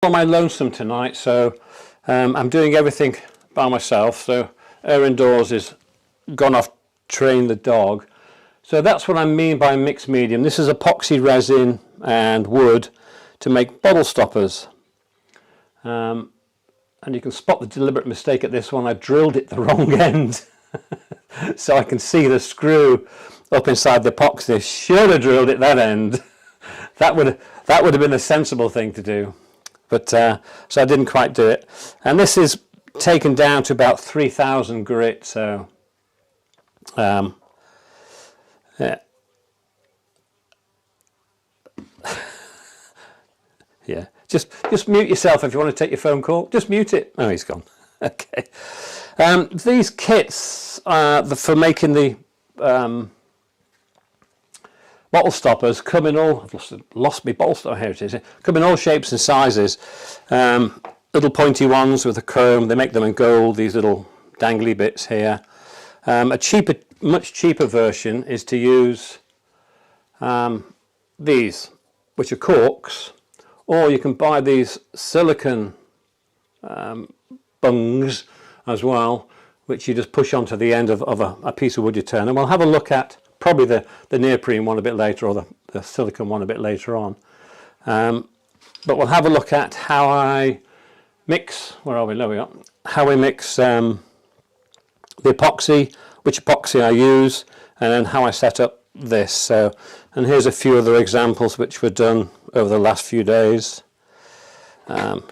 On my lonesome tonight, so I'm doing everything by myself. So Erin Dawes is gone off train the dog. So that's what I mean by mixed medium. This is epoxy resin and wood to make bottle stoppers. And you can spot the deliberate mistake at this one. I drilled it the wrong end. So I can see the screw up inside the epoxy. Should have drilled it that end. That would have been a sensible thing to do. But so I didn't quite do it. And this is taken down to about 3,000 grit. So yeah. Yeah. Just mute yourself if you want to take your phone call. Just mute it. Oh, he's gone. Okay. These kits for making the bottle stoppers come in all, I've lost my bottle stopper, here it is, come in all shapes and sizes. Little pointy ones with a chrome, they make them in gold, these little dangly bits here. Much cheaper version is to use these, which are corks, or you can buy these silicone bungs as well, which you just push onto the end of a piece of wood you turn. And we'll have a look at probably the neoprene one a bit later, or the silicone one a bit later on. But we'll have a look at how I mix, where are we? There we are. How we mix the epoxy, which epoxy I use, and then how I set up this. So, and here's a few other examples which were done over the last few days.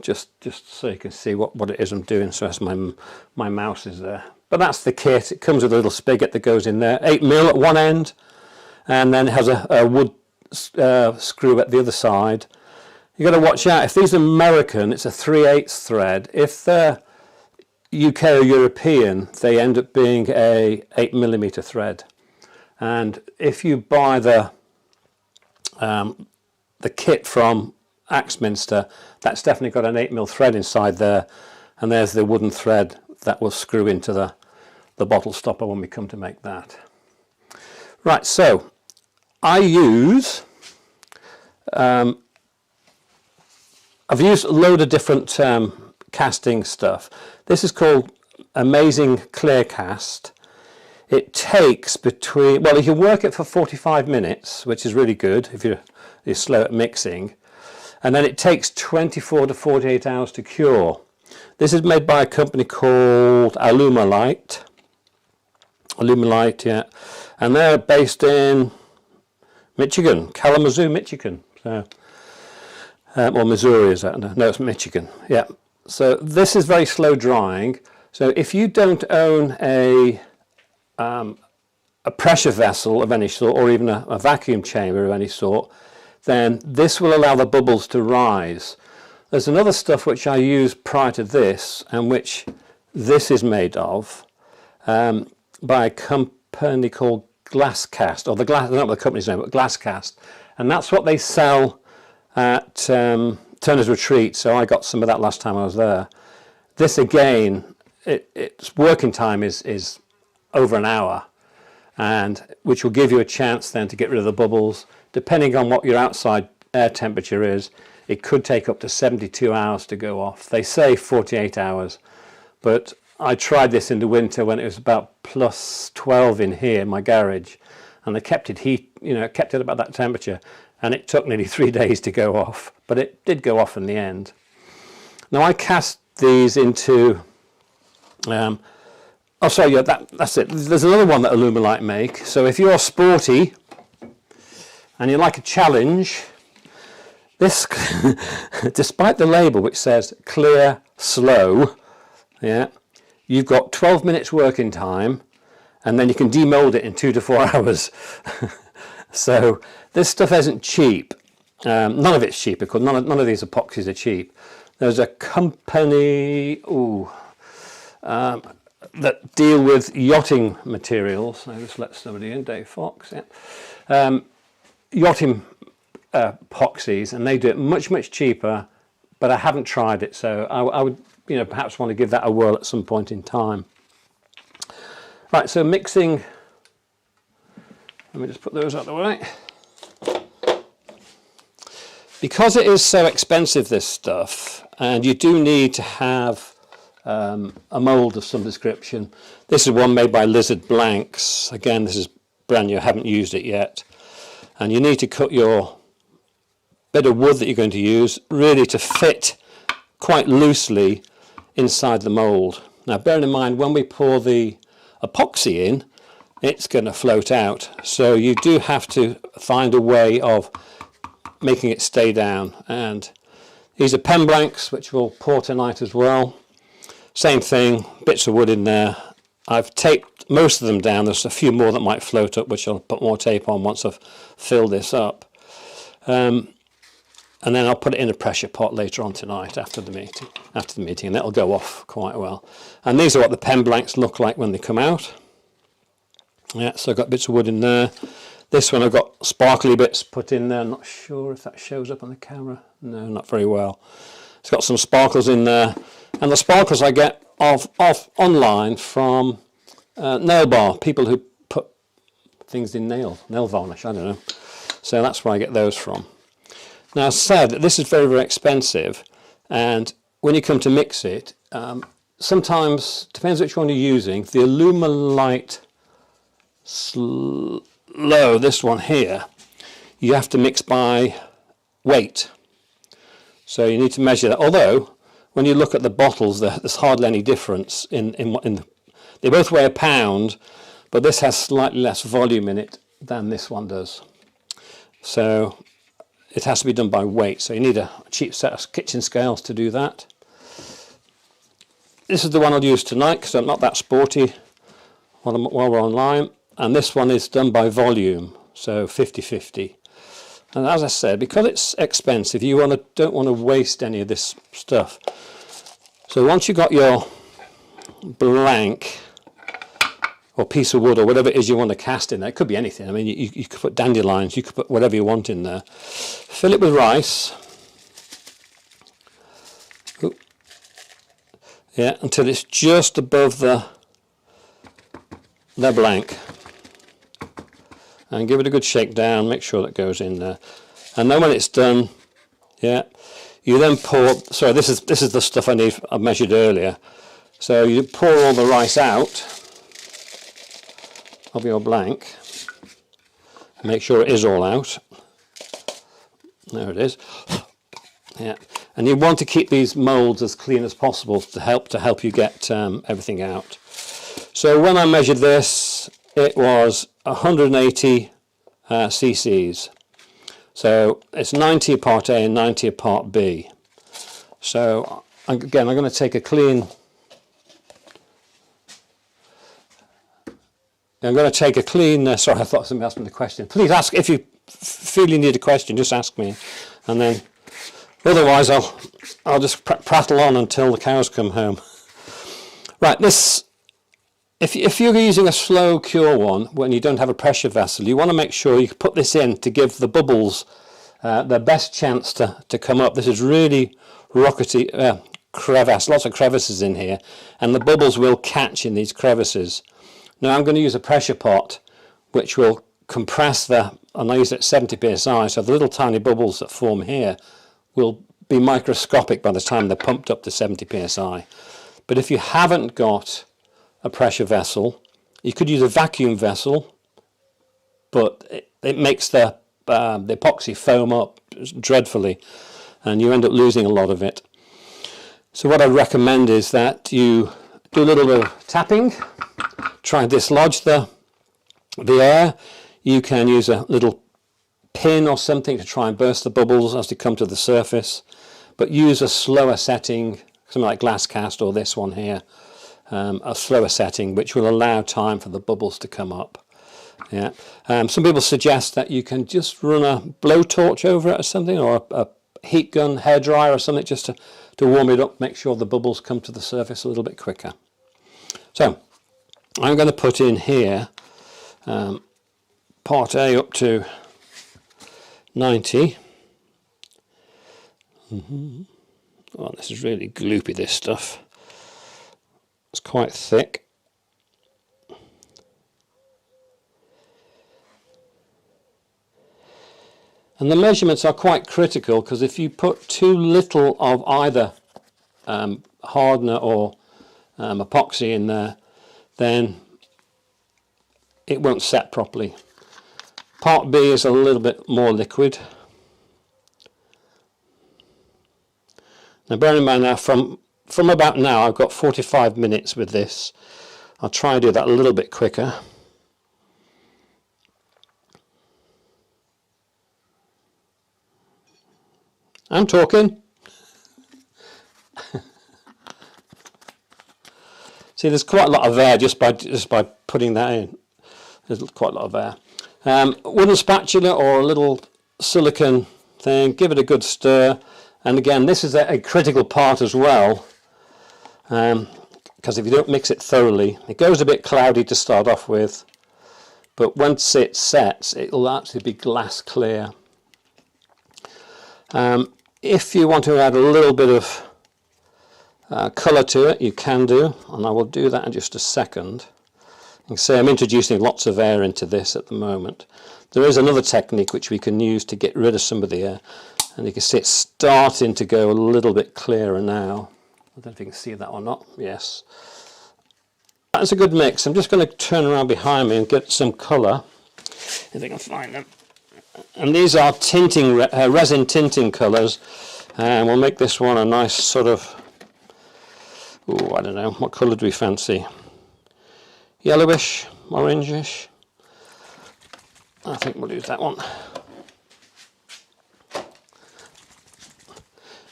Just so you can see what it is I'm doing. So as my mouse is there. But that's the kit. It comes with a little spigot that goes in there, 8mm at one end, and then it has a wood screw at the other side. You've got to watch out. If these are American, it's a 3/8 thread. If they're UK or European, they end up being a 8mm thread. And if you buy the kit from Axminster, that's definitely got an 8mm thread inside there, and there's the wooden thread that will screw into the bottle stopper when we come to make that. Right, so I use I've used a load of different casting stuff. This is called Amazing Clear Cast. It takes between, well, you can work it for 45 minutes, which is really good if you're slow at mixing, and then it takes 24 to 48 hours to cure. This is made by a company called Alumilite, yeah, and they're based in Michigan, Kalamazoo, Michigan. So, or Missouri, is that? No, it's Michigan. Yeah. So this is very slow drying. So if you don't own a pressure vessel of any sort, or even a vacuum chamber of any sort, then this will allow the bubbles to rise. There's another stuff which I used prior to this, and which this is made of, by a company called Glasscast, or I don't know what the company's name, but Glasscast, and that's what they sell at Turner's Retreat. So I got some of that last time I was there. This again, its working time is over an hour, and which will give you a chance then to get rid of the bubbles. Depending on what your outside air temperature is, it could take up to 72 hours to go off. They say 48 hours, but I tried this in the winter when it was about plus 12 in here in my garage, and they kept it kept it about that temperature, and it took nearly 3 days to go off, but it did go off in the end. Now I cast these into oh sorry, yeah, that's it. There's another one that Alumilite make. So if you're sporty and you like a challenge, this despite the label which says clear slow, yeah, you've got 12 minutes working time, and then you can demold it in 2 to 4 hours. So this stuff isn't cheap. None of it's cheap, because none of these epoxies are cheap. There's a company that deal with yachting materials. I just let somebody in, Dave Fox. Yeah. Yachting epoxies, and they do it much cheaper, but I haven't tried it, so I would perhaps want to give that a whirl at some point in time. Right, so mixing, let me just put those out of the way. because it is so expensive, this stuff, and you do need to have a mould of some description. This is one made by Lizard Blanks. Again, this is brand new, I haven't used it yet. And you need to cut your bit of wood that you're going to use really to fit quite loosely inside the mould. Now bearing in mind, when we pour the epoxy in, it's going to float out, so you do have to find a way of making it stay down. And these are pen blanks, which we'll pour tonight as well. Same thing, bits of wood in there. I've taped most of them down. There's a few more that might float up, which I'll put more tape on once I've filled this up. And then I'll put it in a pressure pot later on tonight after the meeting, and that'll go off quite well. And these are what the pen blanks look like when they come out. Yeah, so I've got bits of wood in there. This one I've got sparkly bits put in there. I'm not sure if that shows up on the camera. No, not very well. It's got some sparkles in there, and the sparkles I get off online from nail bar, people who put things in nail varnish, I don't know. So that's where I get those from. Now, as I said, this is very, very expensive, and when you come to mix it, sometimes, depends which one you're using, the Alumilite Slow, this one here, you have to mix by weight. So you need to measure that. Although, when you look at the bottles, there's hardly any difference they both weigh a pound, but this has slightly less volume in it than this one does. So it has to be done by weight. So you need a cheap set of kitchen scales to do that. This is the one I'll use tonight because I'm not that sporty while we're online. And this one is done by volume, so 50-50. And as I said, because it's expensive, you don't want to waste any of this stuff. So once you've got your blank or piece of wood or whatever it is you want to cast in there, it could be anything. I mean, you could put dandelions, you could put whatever you want in there. Fill it with rice. Ooh. Yeah, until it's just above the blank. And give it a good shake down, make sure that goes in there. And then when it's done, yeah, you then pour, sorry, this is the stuff I measured earlier. So you pour all the rice out of your blank. Make sure it is all out. There it is. Yeah, and you want to keep these moulds as clean as possible to help you get everything out. So when I measured this, it was 180 cc's. So it's 90 of part A and 90 of part B. So again, I'm going to take a clean. Sorry, I thought somebody asked me the question. Please ask if you feel you need a question. Just ask me, and then otherwise I'll just prattle on until the cows come home. Right, this. If you're using a slow cure one, when you don't have a pressure vessel, you want to make sure you put this in to give the bubbles their best chance to come up. This is really rockety crevice, lots of crevices in here, and the bubbles will catch in these crevices. Now I'm going to use a pressure pot which will compress and I use it at 70 psi, so the little tiny bubbles that form here will be microscopic by the time they're pumped up to 70 psi. But if you haven't got a pressure vessel, you could use a vacuum vessel, but it makes the epoxy foam up dreadfully and you end up losing a lot of it. So what I recommend is that you do a little bit of tapping, try and dislodge the air. You can use a little pin or something to try and burst the bubbles as they come to the surface, but use a slower setting, something like glass cast or this one here. A slower setting which will allow time for the bubbles to come up. Yeah. Some people suggest that you can just run a blowtorch over it or something, or a heat gun, hairdryer or something, just to warm it up, make sure the bubbles come to the surface a little bit quicker. So I'm going to put in here part A up to 90. Oh, this is really gloopy, this stuff. It's quite thick. And the measurements are quite critical, because if you put too little of either hardener or epoxy in there, then it won't set properly. Part B is a little bit more liquid. Now bear in mind now, from about now I've got 45 minutes with this. I'll try and do that a little bit quicker. I'm talking. See, there's quite a lot of air just by putting that in. There's quite a lot of air. Wooden spatula or a little silicone thing, give it a good stir. And again, this is a critical part as well, because if you don't mix it thoroughly, it goes a bit cloudy to start off with, but once it sets, it will actually be glass clear. If you want to add a little bit of colour to it, you can do, and I will do that in just a second. You can see I'm introducing lots of air into this at the moment. There is another technique which we can use to get rid of some of the air, and you can see it's starting to go a little bit clearer now. I don't know if you can see that or not. Yes. That's a good mix. I'm just going to turn around behind me and get some colour, if I can find them. And these are tinting, resin tinting colours, and we'll make this one a nice sort of, I don't know, what colour do we fancy? Yellowish, orangish. I think we'll use that one.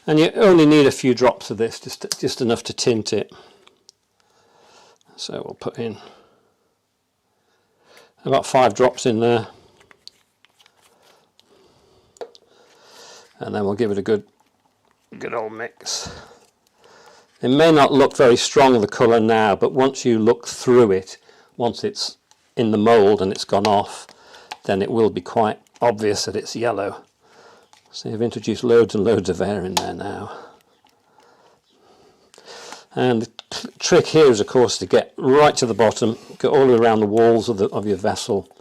And you only need a few drops of this, just enough to tint it. So we'll put in about 5 drops in there. And then we'll give it a good old mix. It may not look very strong, the colour now, but once you look through it, once it's in the mould and it's gone off, then it will be quite obvious that it's yellow. So you've introduced loads and loads of air in there now. And the trick here is, of course, to get right to the bottom, go all the way around the walls of your vessel.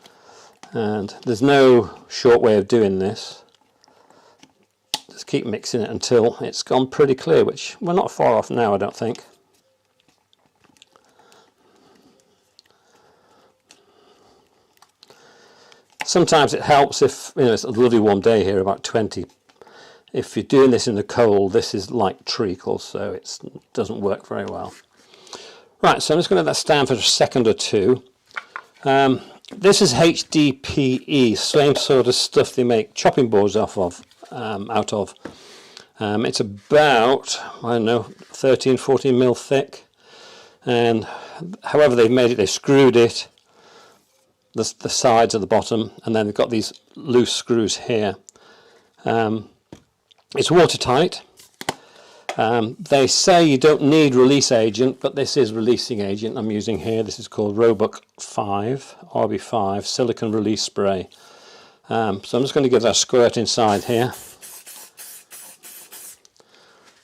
And there's no short way of doing this. Just keep mixing it until it's gone pretty clear, which we're not far off now, I don't think. Sometimes it helps if, you know, it's a lovely warm day here, about 20. If you're doing this in the cold, this is like treacle, so it doesn't work very well. Right, so I'm just going to let that stand for a second or two. This is HDPE, same sort of stuff they make chopping boards out of. It's about, I don't know, 13, 14 mil thick, and however they've made it, they've screwed it, the sides at the bottom, and then they've got these loose screws here. It's watertight. They say you don't need release agent, but this is releasing agent I'm using here. This is called Roebuck 5, RB5 silicone release spray. So I'm just going to give that a squirt inside here,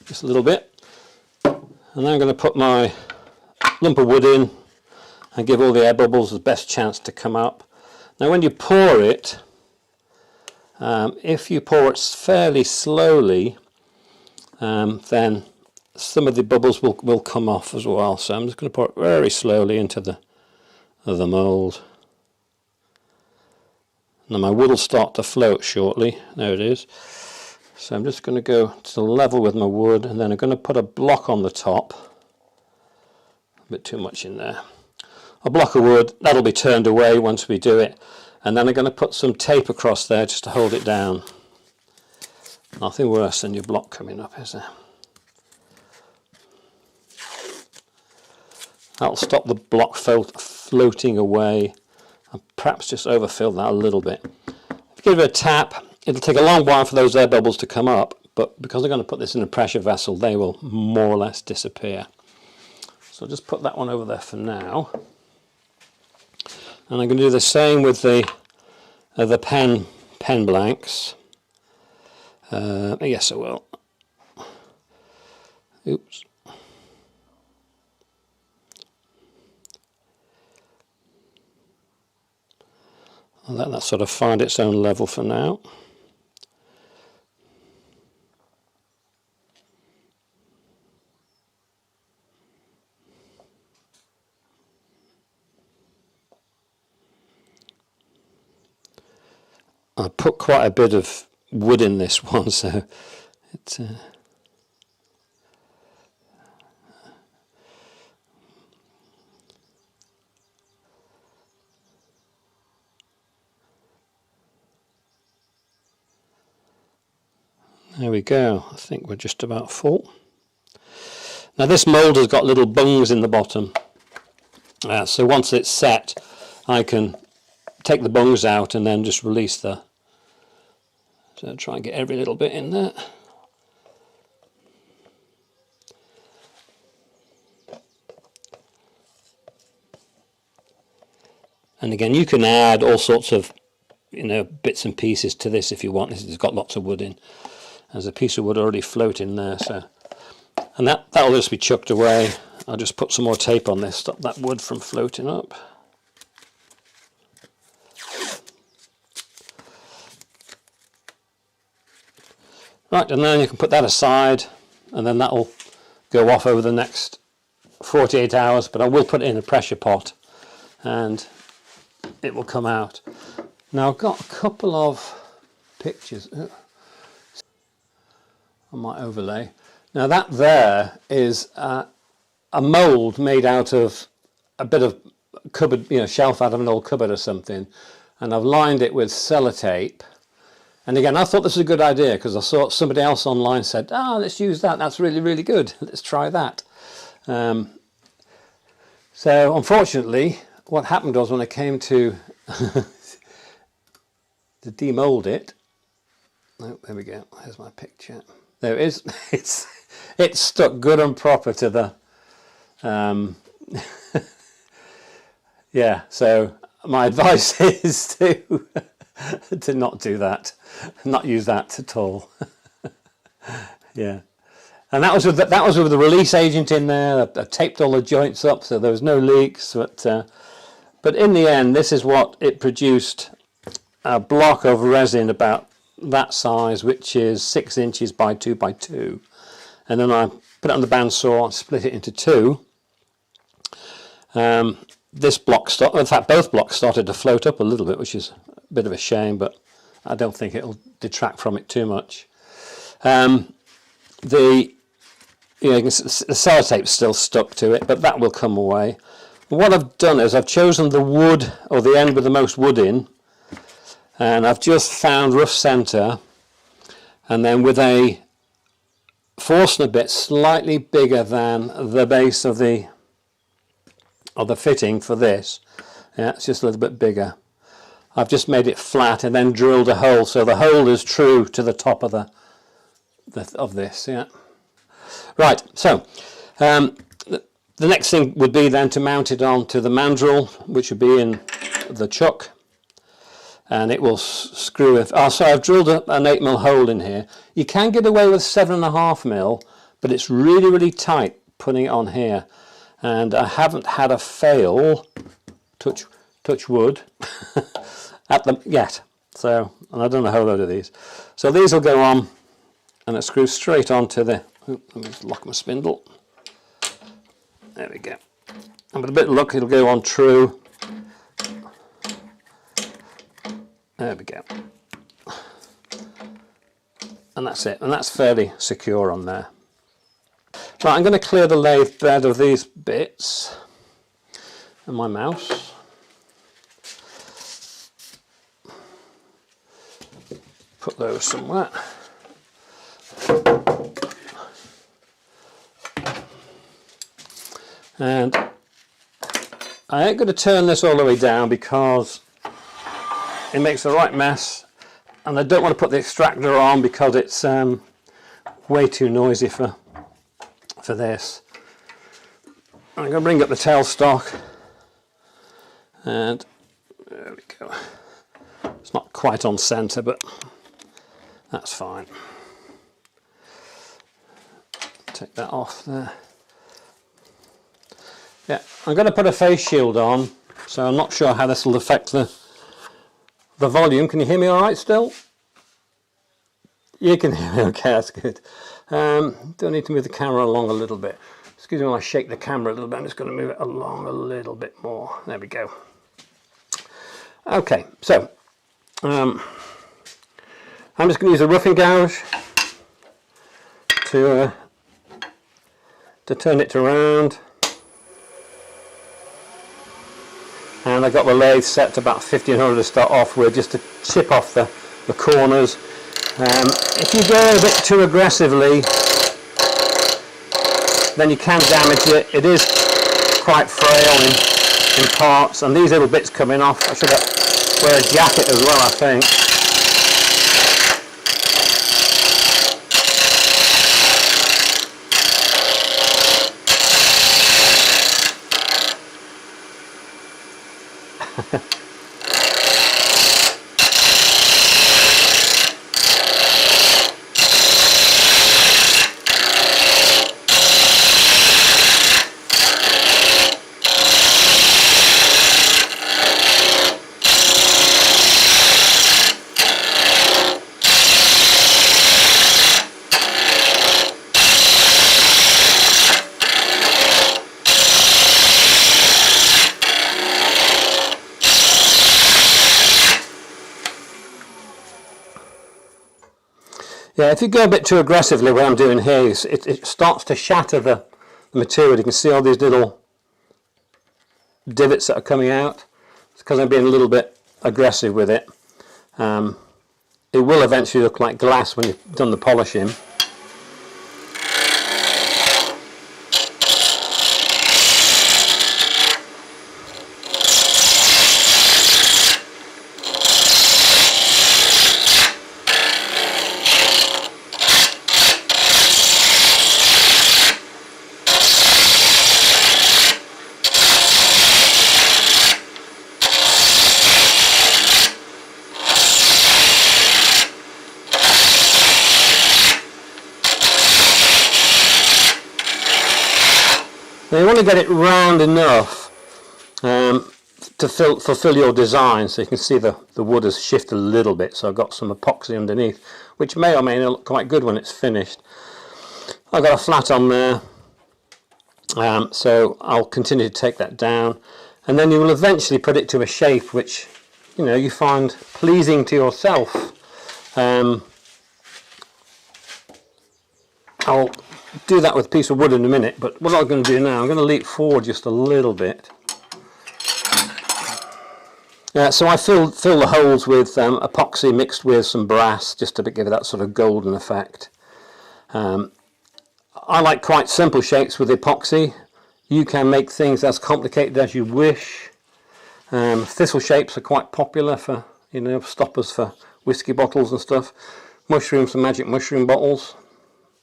just a little bit, and then I'm going to put my lump of wood in and give all the air bubbles the best chance to come up. Now when you pour it, if you pour it fairly slowly, then some of the bubbles will come off as well. So I'm just going to pour it very slowly into the mould. Now my wood will start to float shortly. There it is. So I'm just going to go to level with my wood, and then I'm going to put a block on the top. A bit too much in there. A block of wood, that'll be turned away once we do it. And then I'm going to put some tape across there just to hold it down. Nothing worse than your block coming up, is there? That'll stop the block floating away, and perhaps just overfill that a little bit. If you give it a tap, it'll take a long while for those air bubbles to come up, but because I'm going to put this in a pressure vessel, they will more or less disappear. So I'll just put that one over there for now. And I'm going to do the same with the pen blanks. Yes, I will. Oops. I'll let that sort of find its own level for now. I put quite a bit of wood in this one, so it's there we go. I think we're just about full. Now this mould has got little bungs in the bottom, so once it's set I can take the bungs out and then just release the, so try and get every little bit in there. And again, you can add all sorts of, bits and pieces to this if you want. This has got lots of wood in. There's a piece of wood already floating there, so, and that'll just be chucked away. I'll just put some more tape on this, stop that wood from floating up. Right, and then you can put that aside, and then that'll go off over the next 48 hours, but I will put it in a pressure pot and it will come out. Now I've got a couple of pictures on my overlay. Now that there is a mould made out of a bit of cupboard, shelf out of an old cupboard or something, and I've lined it with sellotape. And again, I thought this was a good idea because I saw somebody else online said, let's use that, that's really, really good, let's try that. So unfortunately, what happened was when I came to to demold it, oh, there we go, there's my picture. There it is. It's stuck good and proper to the yeah, so my advice is to not do that, not use that at all. Yeah, and that was with the release agent in there. I taped all the joints up so there was no leaks, but in the end this is what it produced: a block of resin about that size, which is 6 inches by 2 by 2, and then I put it on the bandsaw and split it into two. This block in fact both blocks started to float up a little bit, which is a bit of a shame, but I don't think it'll detract from it too much. The sellotape's still stuck to it, but that will come away. What I've done is I've chosen the wood, or the end with the most wood in, and I've just found rough centre, and then with a Forstner bit slightly bigger than the base of the fitting for this, yeah, it's just a little bit bigger. I've just made it flat and then drilled a hole, so the hole is true to the top of of this. Yeah. Right. So the next thing would be then to mount it onto the mandrel, which would be in the chuck, and it will screw it. Oh, so I've drilled an 8mm hole in here. You can get away with 7.5mm, but it's really, really tight putting it on here, and I haven't had a fail. Touch wood. At them yet, so, and I've done a whole load of these. So these will go on, and it screws straight onto the. Let me just lock my spindle. There we go. And with a bit of luck, it'll go on true. There we go. And that's it. And that's fairly secure on there. Right, I'm going to clear the lathe bed of these bits and my mouse. Put those somewhere. And I ain't going to turn this all the way down because it makes the right mess, and I don't want to put the extractor on because it's way too noisy for this. I'm going to bring up the tailstock, and there we go. It's not quite on centre, but that's fine. Take that off there. Yeah, I'm going to put a face shield on, so I'm not sure how this will affect the volume. Can you hear me all right still? You can hear me, okay, that's good. Do I need to move the camera along a little bit? Excuse me when I shake the camera a little bit, I'm just going to move it along a little bit more. There we go. Okay, so I'm just going to use a roughing gouge to turn it around. And I got the lathe set to about 1500 to start off with, just to chip off the corners. If you go a bit too aggressively, then you can damage it. It is quite frail in parts, and these little bits coming off. I should wear a jacket as well, I think. Yeah, if you go a bit too aggressively, what I'm doing here is it starts to shatter the material. You can see all these little divots that are coming out. It's because I'm being a little bit aggressive with it. It will eventually look like glass when you've done the polishing. Now you want to get it round enough to fulfill your design, so you can see the wood has shifted a little bit, so I've got some epoxy underneath, which may or may not look quite good when it's finished. I've got a flat on there, so I'll continue to take that down, and then you will eventually put it to a shape which, you know, you find pleasing to yourself. I'll do that with a piece of wood in a minute, but what I'm going to do now, I'm going to leap forward just a little bit. So I fill the holes with epoxy mixed with some brass, just to give it that sort of golden effect. I like quite simple shapes with epoxy. You can make things as complicated as you wish. Thistle shapes are quite popular for, you know, stoppers for whiskey bottles and stuff. Mushrooms, some magic mushroom bottles.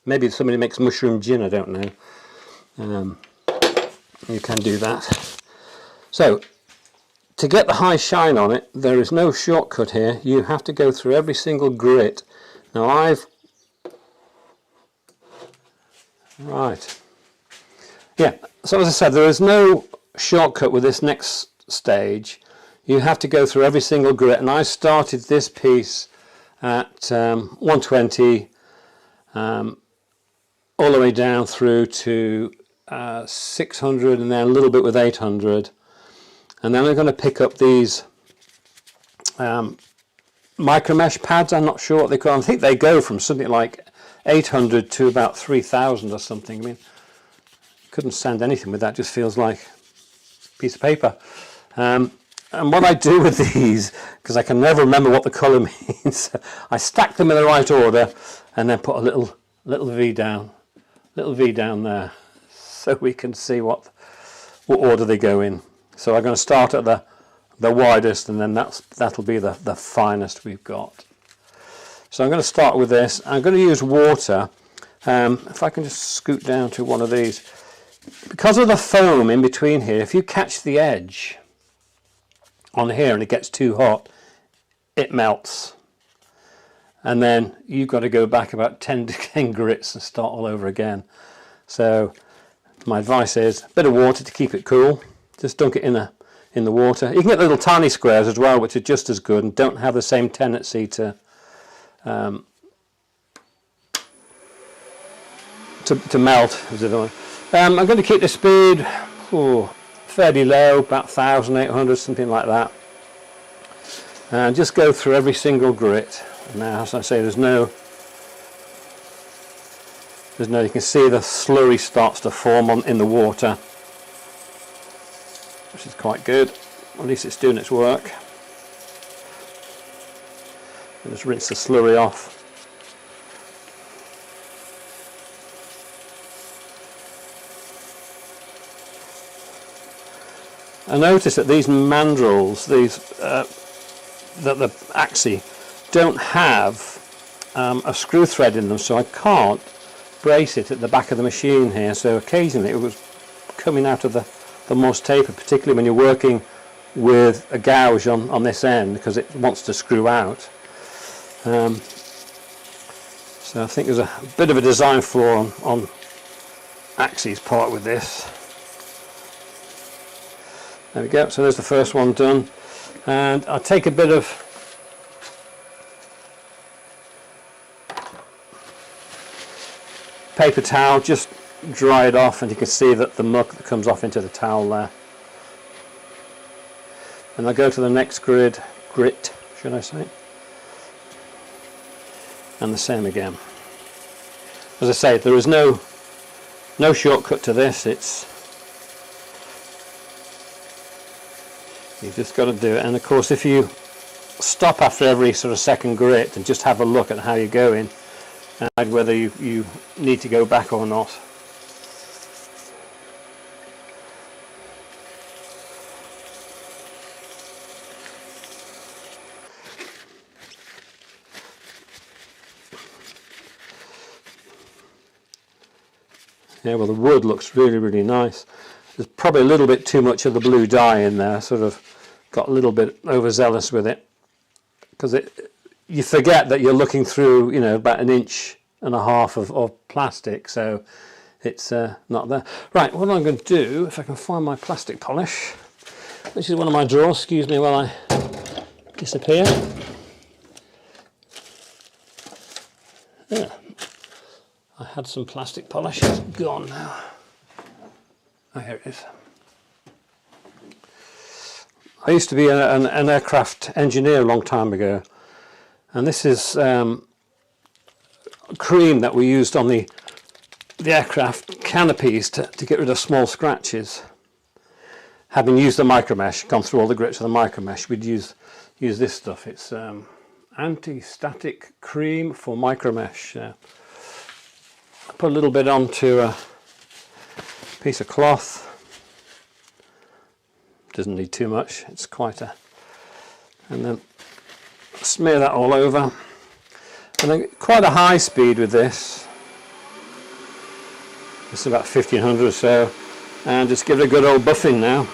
Maybe somebody makes mushroom gin, I don't know. You can do that. So, to get the high shine on it, there is no shortcut here. You have to go through every single grit. Now Right. Yeah, so as I said, there is no shortcut with this next stage. You have to go through every single grit, and I started this piece at 120, all the way down through to 600, and then a little bit with 800, and then I'm going to pick up these micro mesh pads. I'm not sure what they call them. I think they go from something like 800 to about 3000 or something. I mean, couldn't sand anything with that, just feels like a piece of paper. And what I do with these, because I can never remember what the colour means, I stack them in the right order and then put a little V down there, so we can see what order they go in. So I'm going to start at the widest, and then that'll be the finest we've got. So I'm going to start with this. I'm going to use water. If I can just scoot down to one of these, because of the foam in between here, if you catch the edge on here and it gets too hot, it melts. And then you've got to go back about 10 grits and start all over again. So my advice is a bit of water to keep it cool. Just dunk it in the water. You can get little tiny squares as well, which are just as good and don't have the same tendency to melt. I'm going to keep the speed fairly low, about 1800, something like that. And just go through every single grit. And now, as I say, there's no, you can see the slurry starts to form in the water, which is quite good. At least it's doing its work. And just rinse the slurry off. I notice that these mandrels, that the Epoxy, don't have a screw thread in them, so I can't brace it at the back of the machine here. So occasionally it was coming out of the moist taper, particularly when you're working with a gouge on this end, because it wants to screw out. So I think there's a bit of a design flaw on Epoxy's part with this. There we go, so there's the first one done, and I'll take a bit of paper towel, just dry it off, and you can see that the muck that comes off into the towel there. And I'll go to the next grit should I say, and the same again. As I say, there is no shortcut to this. You've just got to do it, and of course if you stop after every sort of second grit and just have a look at how you're going and whether you need to go back or not. Yeah, well, the wood looks really, really nice. There's probably a little bit too much of the blue dye in there, sort of got a little bit overzealous with it, because you forget that you're looking through, you know, about 1.5 inches of plastic, so it's not there. Right, what I'm going to do, if I can find my plastic polish, which is one of my drawers, excuse me while I disappear. Yeah, I had some plastic polish, it's gone now. Oh, here it is. I used to be an aircraft engineer a long time ago, and this is cream that we used on the aircraft canopies to get rid of small scratches. Having used the micromesh, gone through all the grits of the micromesh, we'd use this stuff. It's anti-static cream for micromesh. I put a little bit onto a piece of cloth. Doesn't need too much, it's quite and then smear that all over, and then quite a high speed with this. It's about 1500 or so, and just give it a good old buffing now.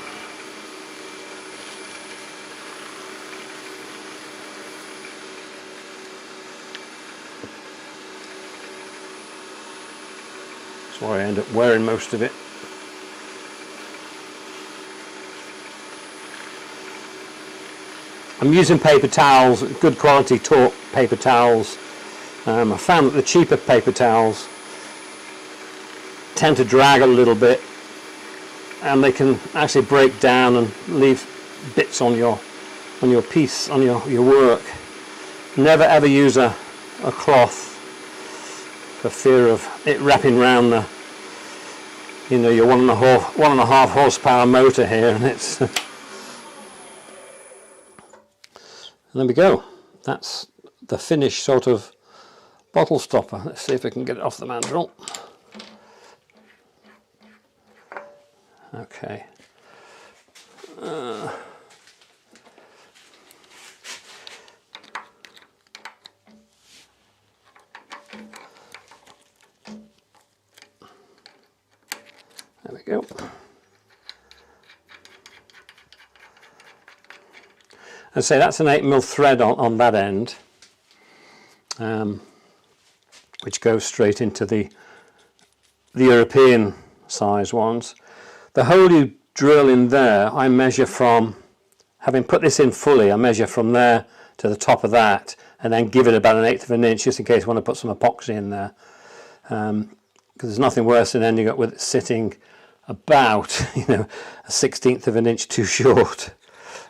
That's why I end up wearing most of it. I'm using paper towels, good quality taut paper towels. I found that the cheaper paper towels tend to drag a little bit, and they can actually break down and leave bits on your piece, on your work. Never ever use a cloth for fear of it wrapping around the, you know, your 1.5 horsepower motor here, and it's. And there we go. That's the finished sort of bottle stopper. Let's see if we can get it off the mandrel. Okay. There we go. And say that's an 8mm thread on that end, which goes straight into the European size ones. The hole you drill in there, I measure from, having put this in fully, I measure from there to the top of that, and then give it about 1/8 of an inch, just in case I want to put some epoxy in there. Because there's nothing worse than ending up with it sitting about, you know, 1/16 of an inch too short.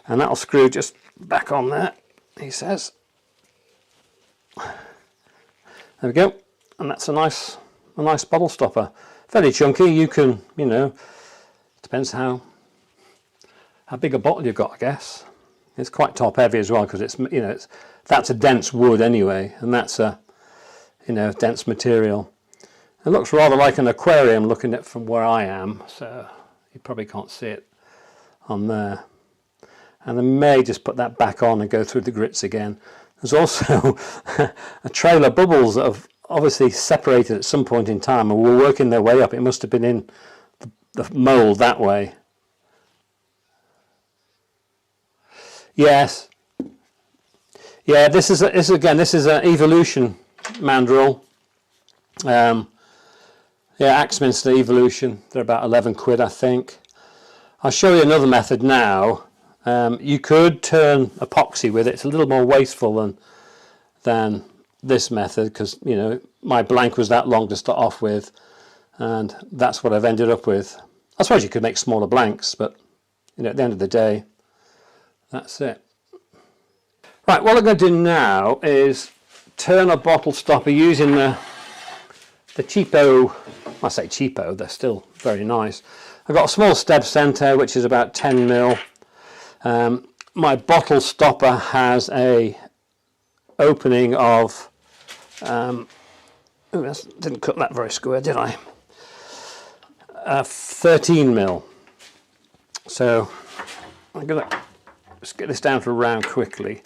And that'll screw just back on there, he says. There we go, and that's a nice bottle stopper. Fairly chunky. You can, you know, depends how big a bottle you've got, I guess. It's quite top heavy as well because it's, you know, that's a dense wood anyway, and that's a, you know, dense material. It looks rather like an aquarium looking at it from where I am, so you probably can't see it on there. And I may just put that back on and go through the grits again. There's also a trail of bubbles that have obviously separated at some point in time and were working their way up. It must have been in the mould that way. Yes. Yeah, this is an Evolution mandrel. Yeah, Axminster Evolution. They're about 11 quid, I think. I'll show you another method now. You could turn epoxy with it. It's a little more wasteful than this method because, you know, my blank was that long to start off with, and that's what I've ended up with. I suppose you could make smaller blanks, but, you know, at the end of the day, that's it. Right, what I'm going to do now is turn a bottle stopper using the cheapo. I say cheapo, they're still very nice. I've got a small stab center which is about 10mm. My bottle stopper has a opening of didn't cut that very square, did I? 13mm. So I'm going to just get this down to round quickly.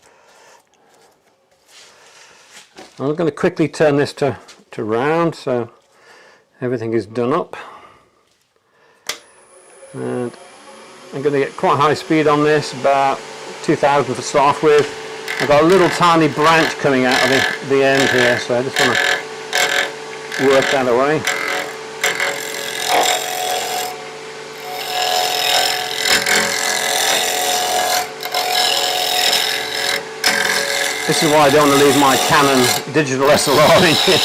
I'm going to quickly turn this to round so everything is done up. And I'm going to get quite high speed on this, about 2000 to start off with. I've got a little tiny branch coming out of the end here, so I just want to work that away. This is why I don't want to leave my Canon digital SLR in here.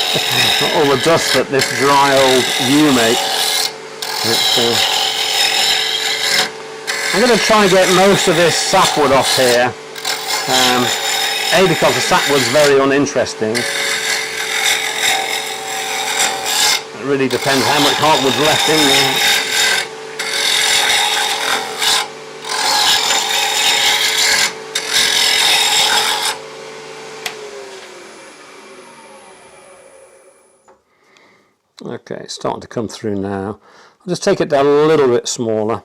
All the dust that this dry old view makes. I'm going to try and get most of this sapwood off here. A, because the sapwood's very uninteresting. It really depends how much heartwood's left in there. Okay, it's starting to come through now. I'll just take it down a little bit smaller.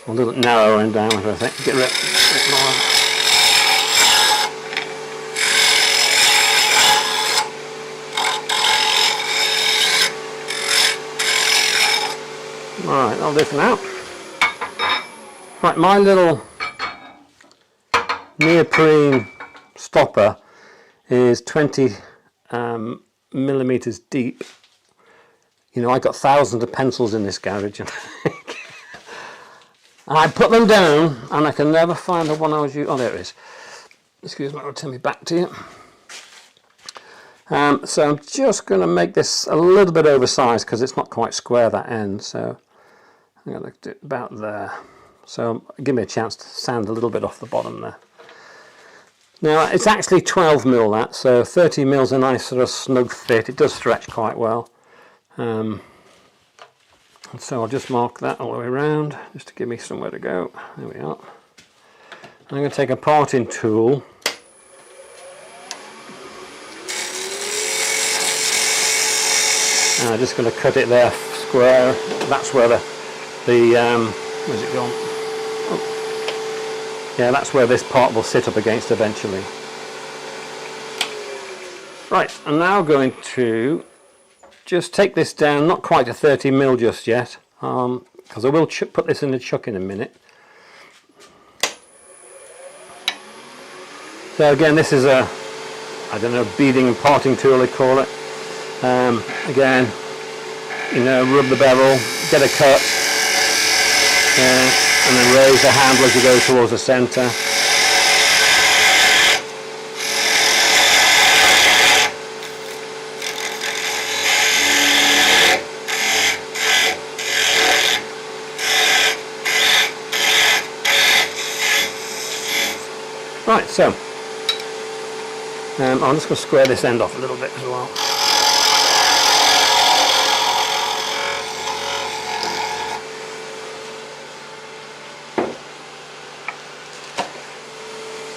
A little narrower in diameter, I think. Get rid of it more. Alright, that'll do for now. Right, my little neoprene stopper is 20 millimeters deep. You know, I got thousands of pencils in this garage. And I put them down and I can never find the one I was using. Oh, there it is. Excuse me, I'll turn me back to you. So I'm just going to make this a little bit oversized because it's not quite square, that end. So I'm going to do it about there. So give me a chance to sand a little bit off the bottom there. Now it's actually 12mm that, so 30mm is a nice sort of snug fit. It does stretch quite well. So I'll just mark that all the way around, just to give me somewhere to go. There we are. I'm going to take a parting tool. And I'm just going to cut it there square. That's where where's it gone? Oh. Yeah, that's where this part will sit up against eventually. Right, I'm now going to just take this down, not quite to 30mm just yet, because I will put this in the chuck in a minute. So again, this is a, I don't know, beading and parting tool they call it. Again, you know, rub the bevel, get a cut, and then raise the handle as you go towards the centre. Right, so I'm just going to square this end off a little bit as well.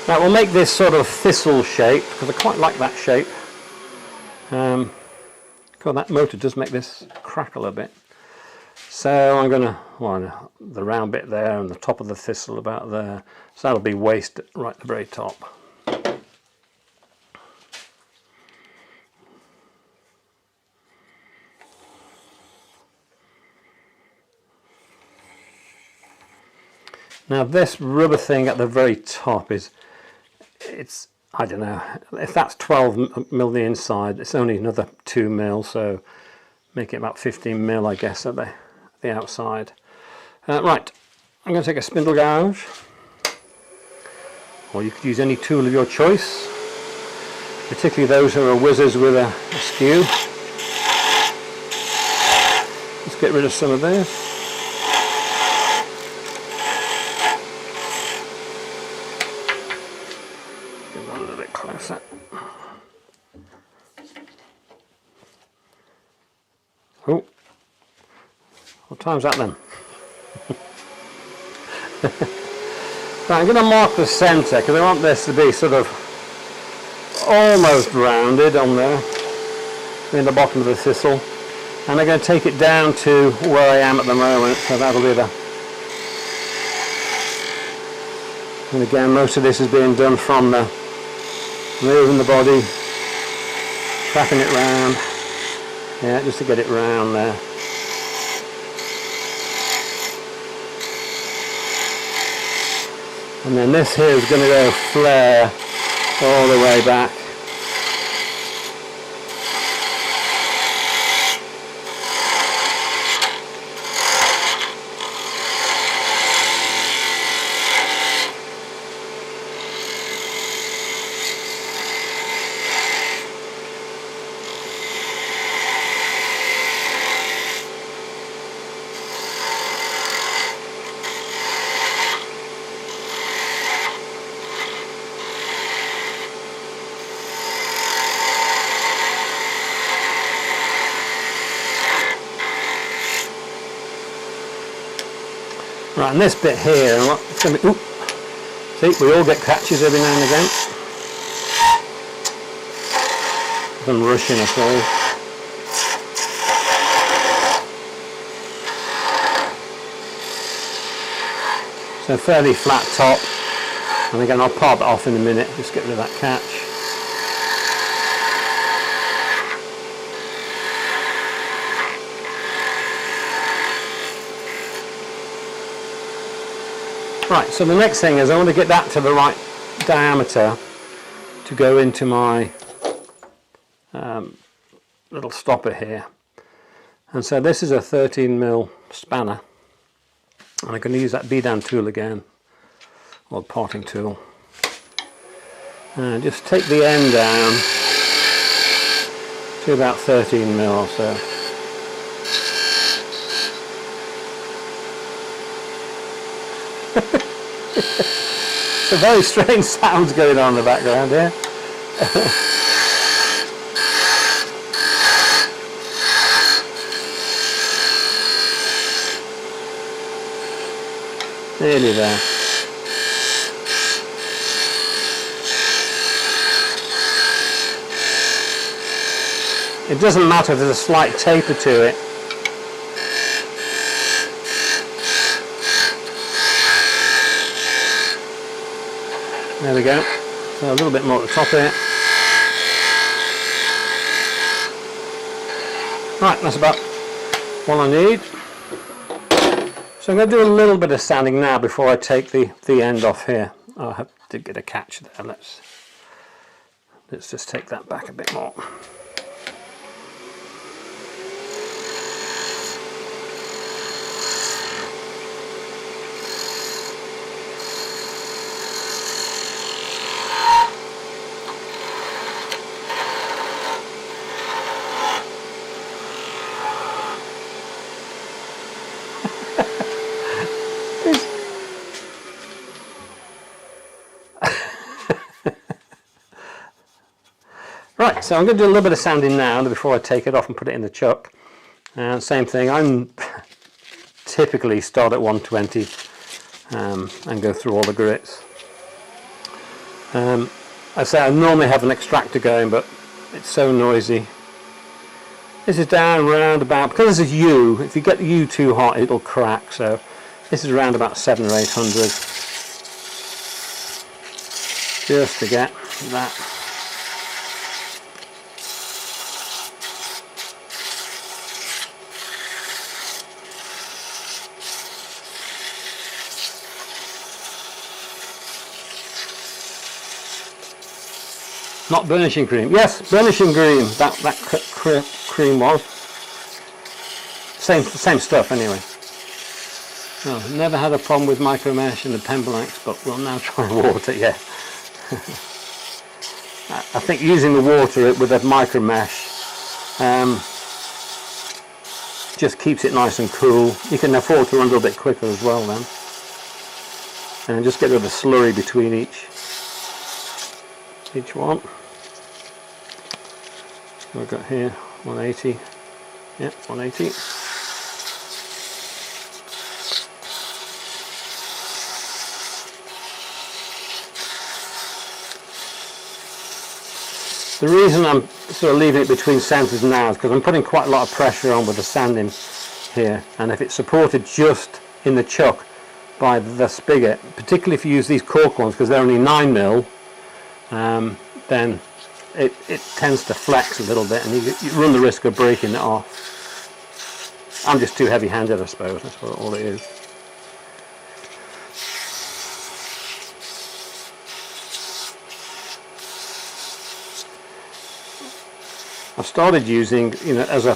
Now we'll make this sort of thistle shape, because I quite like that shape. God, that motor does make this crackle a bit. So I'm going to, well, the round bit there and the top of the thistle about there. So that'll be waste right at the very top. Now this rubber thing at the very top is, it's, I don't know, if that's 12 mil the inside, it's only another 2 mil, so make it about 15 mil, I guess, at the outside. Right, I'm going to take a spindle gouge, or you could use any tool of your choice, particularly those who are whizzes with a skew. Let's get rid of some of this. Get a little bit closer. Oh, what time's that then? Right, I'm going to mark the centre because I want this to be sort of almost rounded on there in the bottom of the thistle, and I'm going to take it down to where I am at the moment, so that'll be the, and again most of this is being done from the moving the body, trapping it round, yeah, just to get it round there. And then this here is going to go flare all the way back. Right, and this bit here, it's going to be, see, we all get catches every now and again. I'm rushing us all. So fairly flat top, and again I'll pop it off in a minute, just get rid of that catch. Right, so the next thing is I want to get that to the right diameter to go into my little stopper here. And so this is a 13mm spanner, and I'm going to use that B-down tool again, or parting tool, and just take the end down to about 13mm or so. Some very strange sounds going on in the background here. Nearly there. It doesn't matter if there's a slight taper to it. There we go. So a little bit more at the top here. Right, that's about all I need. So I'm going to do a little bit of sanding now before I take the end off here. Oh, I did get a catch there. Let's just take that back a bit more. Right, so I'm going to do a little bit of sanding now before I take it off and put it in the chuck. And same thing, I'm typically start at 120 and go through all the grits. I say I normally have an extractor going, but it's so noisy. This is down round about, because this is U, if you get the U too hot it'll crack, so this is around about 700 or 800 just to get that. Not burnishing cream. Yes, burnishing cream. That cream was. Same stuff anyway. Oh, never had a problem with micro mesh and the pen blanks, but we'll now try water. Yeah. I think using the water with a micro mesh just keeps it nice and cool. You can afford to run a little bit quicker as well then, and just get rid of the slurry between each one. I've got here 180. Yeah, 180. The reason I'm sort of leaving it between sanders now is because I'm putting quite a lot of pressure on with the sanding here, and if it's supported just in the chuck by the spigot, particularly if you use these cork ones because they're only 9mm, then it tends to flex a little bit and you run the risk of breaking it off. I'm just too heavy-handed, I suppose, that's all it is. I've started using, as a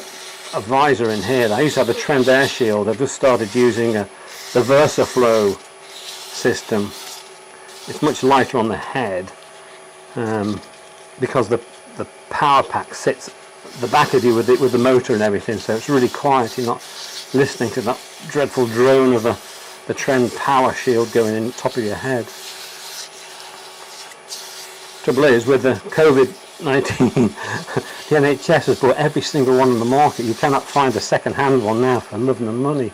visor in here, I used to have a Trend air shield. I've just started using the VersaFlow system. It's much lighter on the head because the power pack sits at the back of you with the motor and everything, so it's really quiet. You're not listening to that dreadful drone of the Trend power shield going in the top of your head. Trouble is, with the COVID-19, the NHS has bought every single one on the market. You cannot find a second-hand one now for love and money.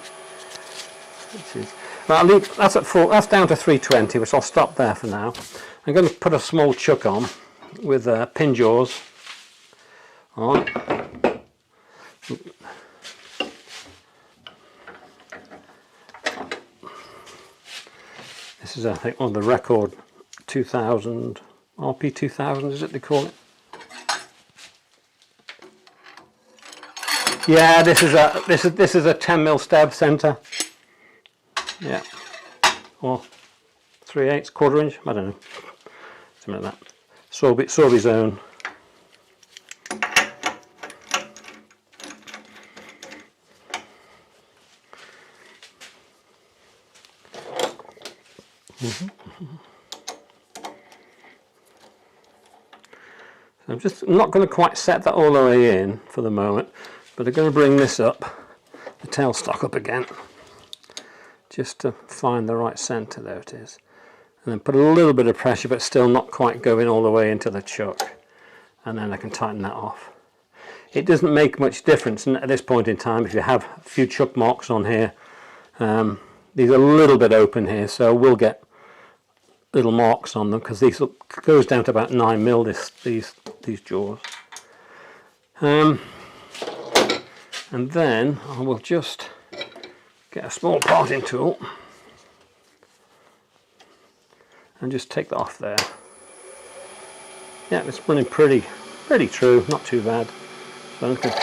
Well, I'll leave, that's at 4. That's down to 320, which I'll stop there for now. I'm going to put a small chuck on with pin jaws on. This is, I think, on the record 2000 RP 2000, is it they call it? Yeah, this is a 10mm stab center. Yeah, or 3/8, quarter inch. I don't know, something like that. Sorby zone. I'm not going to quite set that all the way in for the moment, but I'm going to bring this up, the tailstock up again, just to find the right centre. There it is. And then put a little bit of pressure, but still not quite going all the way into the chuck. And then I can tighten that off. It doesn't make much difference at this point in time if you have a few chuck marks on here. These are a little bit open here, so we'll get little marks on them because these goes down to about 9mm, these jaws. And then I will just get a small parting tool and just take that off there. Yeah, it's running pretty true, not too bad. So I'm gonna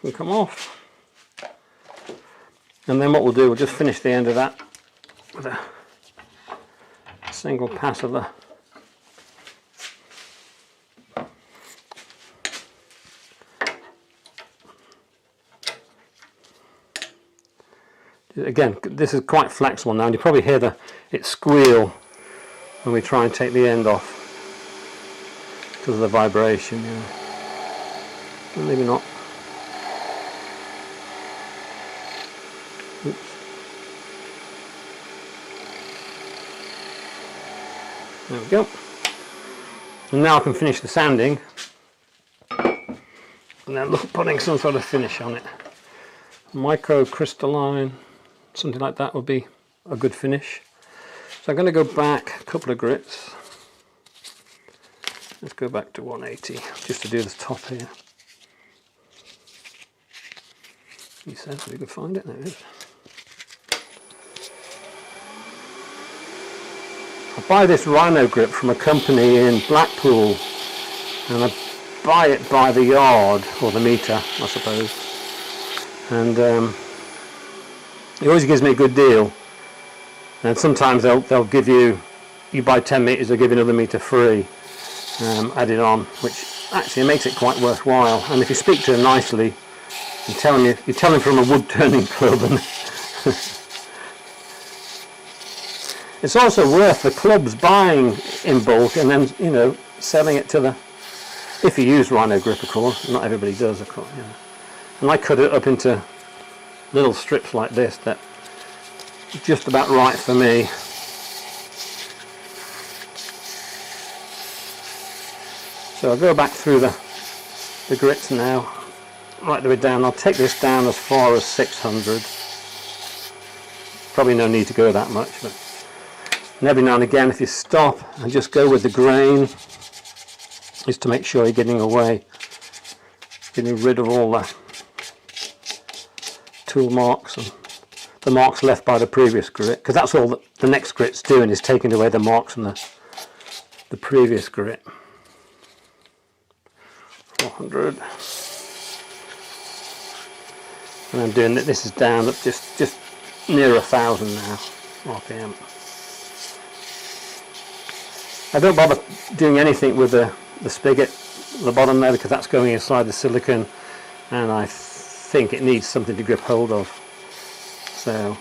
can come off, and then what we'll do, we'll just finish the end of that with a single pass of the again, this is quite flexible now, and you probably hear it squeal when we try and take the end off. because of the vibration, yeah. Well, maybe not. Oops. There we go. And now I can finish the sanding. And then look at putting some sort of finish on it. Microcrystalline, something like that would be a good finish. So I'm going to go back a couple of grits. Let's go back to 180 just to do the top here. He says we could find it. There it is. I buy this rhino grip from a company in Blackpool, and I buy it by the yard or the meter, I suppose. And it always gives me a good deal. And sometimes they'll give you buy 10 meters, they'll give you another meter free, added on, which actually makes it quite worthwhile. And if you speak to them nicely and tell them you tell them from a wood turning club, and it's also worth the clubs buying in bulk and then, you know, selling it to the, if you use rhino grip, of course. Not everybody does, of course. You know. And I cut it up into little strips like this that are just about right for me. So I'll go back through the grits now, right the way down. I'll take this down as far as 600. Probably no need to go that much, but and every now and again, if you stop and just go with the grain, is to make sure you're getting rid of all the tool marks and the marks left by the previous grit, because that's all the next grit's doing, is taking away the marks from the previous grit. 400. And I'm doing that. This is down at just near 1,000 now RPM. I don't bother doing anything with the spigot at the bottom there, because that's going inside the silicone, and I think it needs something to grip hold of. So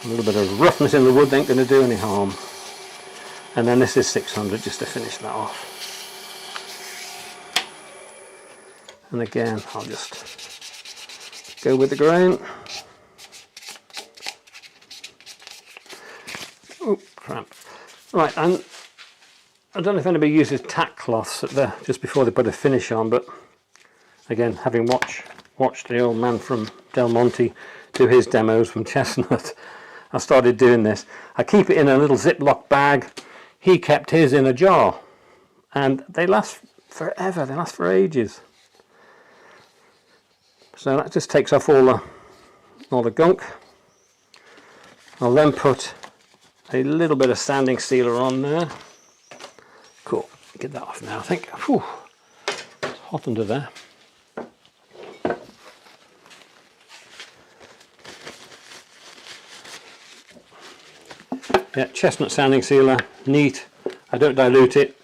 a little bit of roughness in the wood ain't going to do any harm. And then this is 600 just to finish that off. And again, I'll just go with the grain. Oh crap. Right, and I don't know if anybody uses tack cloths just before they put a finish on, but again, having watched the old man from Del Monte do his demos from Chestnut, I started doing this. I keep it in a little Ziploc bag. He kept his in a jar, and they last forever. They last for ages. So that just takes off all the gunk. I'll then put a little bit of sanding sealer on there. Cool. Get that off now, I think. Whew. It's hot under there. Yeah, Chestnut sanding sealer, neat. I don't dilute it.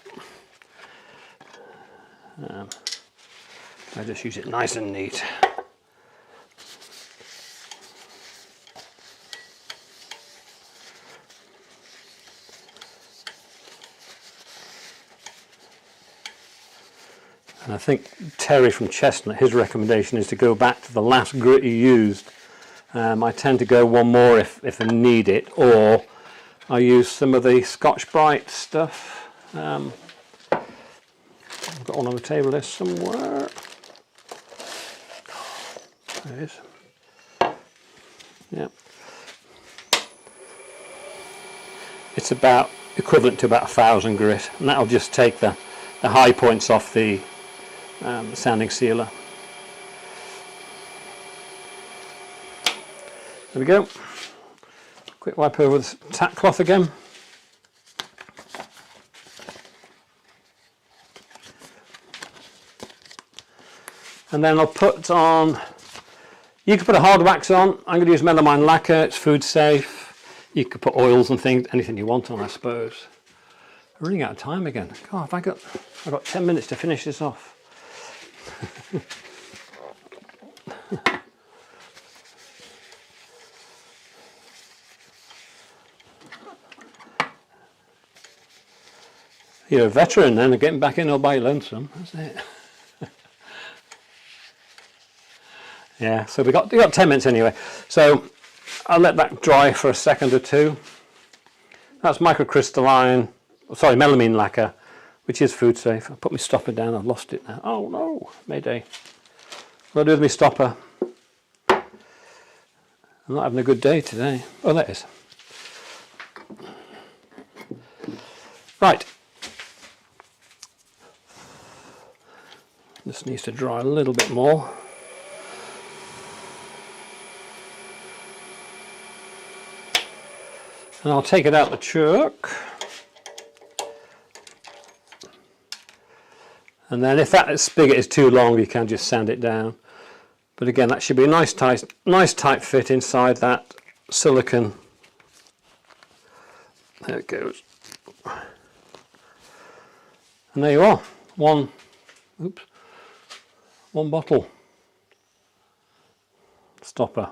I just use it nice and neat. And I think Terry from Chestnut, his recommendation is to go back to the last grit you used. I tend to go one more if I need it, or I use some of the Scotch-Brite stuff. I've got one on the table there somewhere. There it is. Yeah. It's about equivalent to about 1,000 grit, and that'll just take the high points off the sanding sealer. There we go. Quick wipe over the tack cloth again. And then I'll put on, you can put a hard wax on. I'm going to use melamine lacquer, it's food safe. You could put oils and things, anything you want on, I suppose. I'm running out of time again. God, I've got 10 minutes to finish this off. You're a veteran then, and getting back in all by your lonesome. That's it. Yeah, so we got 10 minutes anyway. So I'll let that dry for a second or two. That's microcrystalline, sorry, melamine lacquer, which is food safe. I put my stopper down, I've lost it now. Oh no, mayday. What do I do with my stopper? I'm not having a good day today. Oh, there it is. Right. This needs to dry a little bit more. And I'll take it out the chuck. And then if that spigot is too long, you can just sand it down. But again, that should be a nice tight fit inside that silicone. There it goes. And there you are. One bottle stopper.